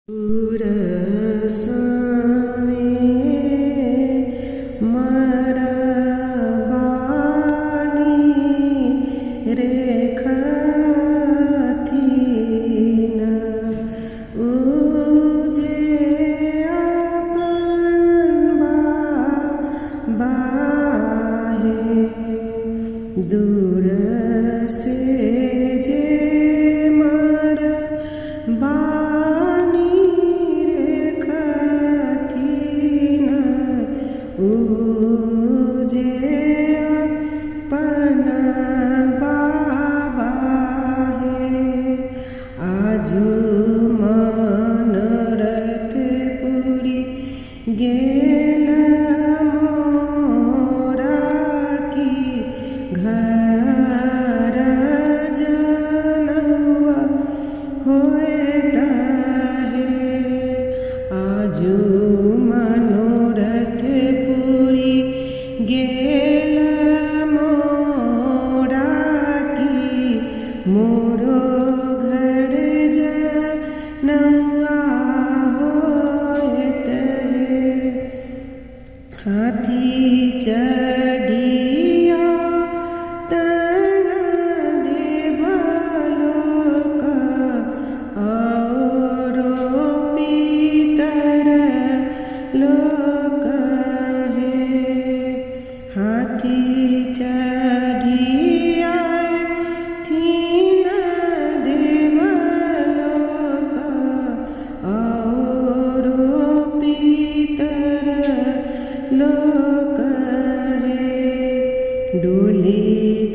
दूर से जे मर बानी रेखथिन ऊ जे अपन बाबा है। आजू मन रथ पुरी गेल घर जनौआ होता है। आजू मनोरथ पूरी गेल मोरा की मोरो घर जनौआ होता है। हाथी चढ़िया तन देवलोक औरो पितर लोक है। हाथी चढ़िया थीन देवलोक औरो पितर लोक है। डोली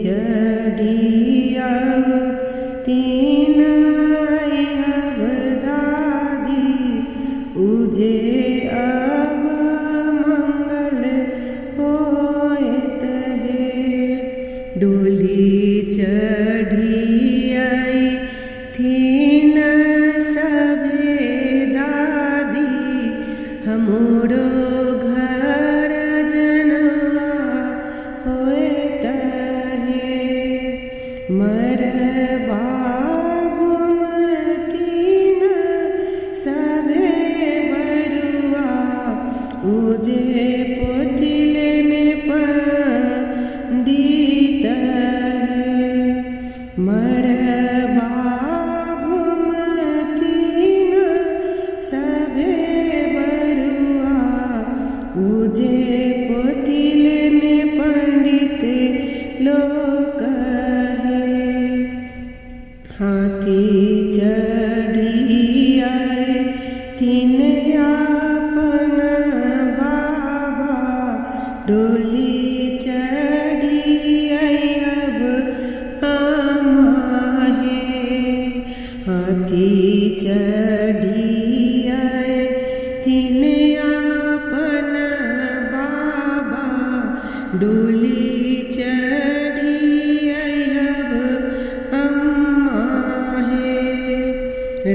चढ़िया तीन अब दादी उजे अब मंगल होत है। डोली चढ़िया थीन सभे दादी हमरो घर जनवा होता है। मरबा घुमतीन सभे बरुआ उजे पोतिलेने पंडित है। मरबा घुमतीन सभे बरुआ उजे पोतिलेने पंडित लोक है। हाथी चढ़िया तीन अपन बाबा डोली चढ़िया अब है। हाथी चढ़िया तीन अपन बाबा डोली चढ़िया अब है।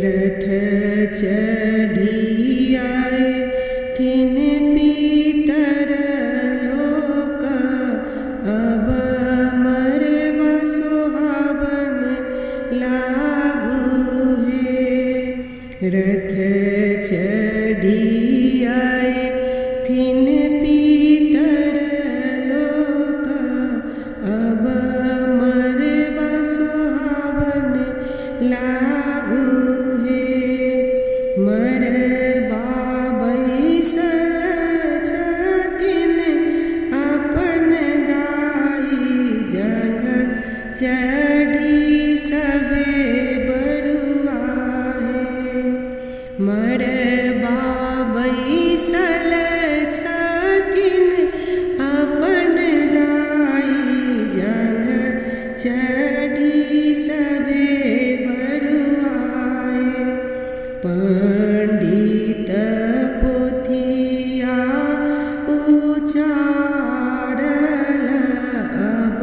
रथ चढ़िया तीन पितर लोक अब मरबा सोहावन लागू है। रथ चढ़िया तीन पितर लोक अब मरबा सोहावन लागू है। मरबा बैसल छथिन अपन दाई जंघ चढ़ी सभे बरुआ है। मरबा बैसल छथिन अपन दाई जंघ चढ़ी सभे बरुआ है। पंडित पोथिया उचारल अब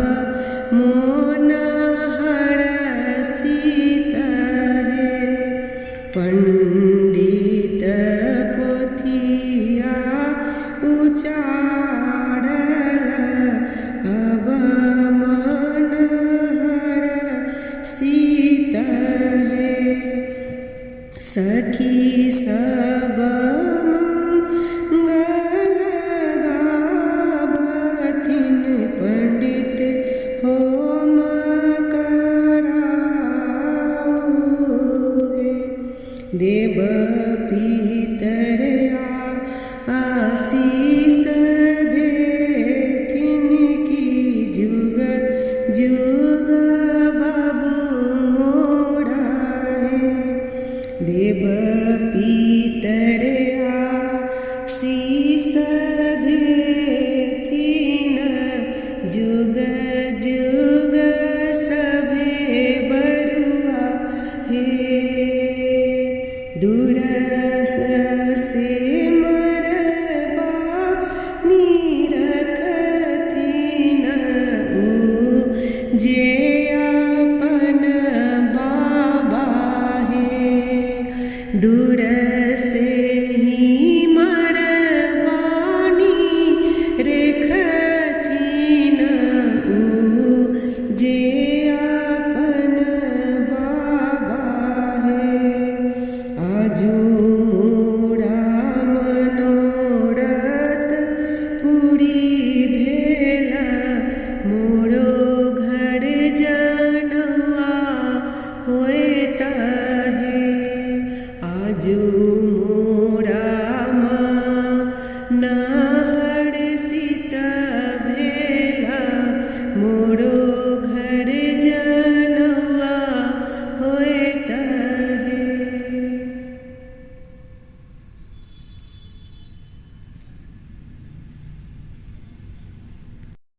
मोन हरसित है। पंडित पोथिया उचारल अब मन हरसित है। सखी सब मंगल गावथिन पंडित होम कराओगे। देव पितर आशीष देथिन की जुग जुग बाबू मोरा है। देव पितर आशीष देथिन जुग जुग सभे बरुआ हे। दूर से मरबा निरखथिन जे अपन बाबा हे। दूर से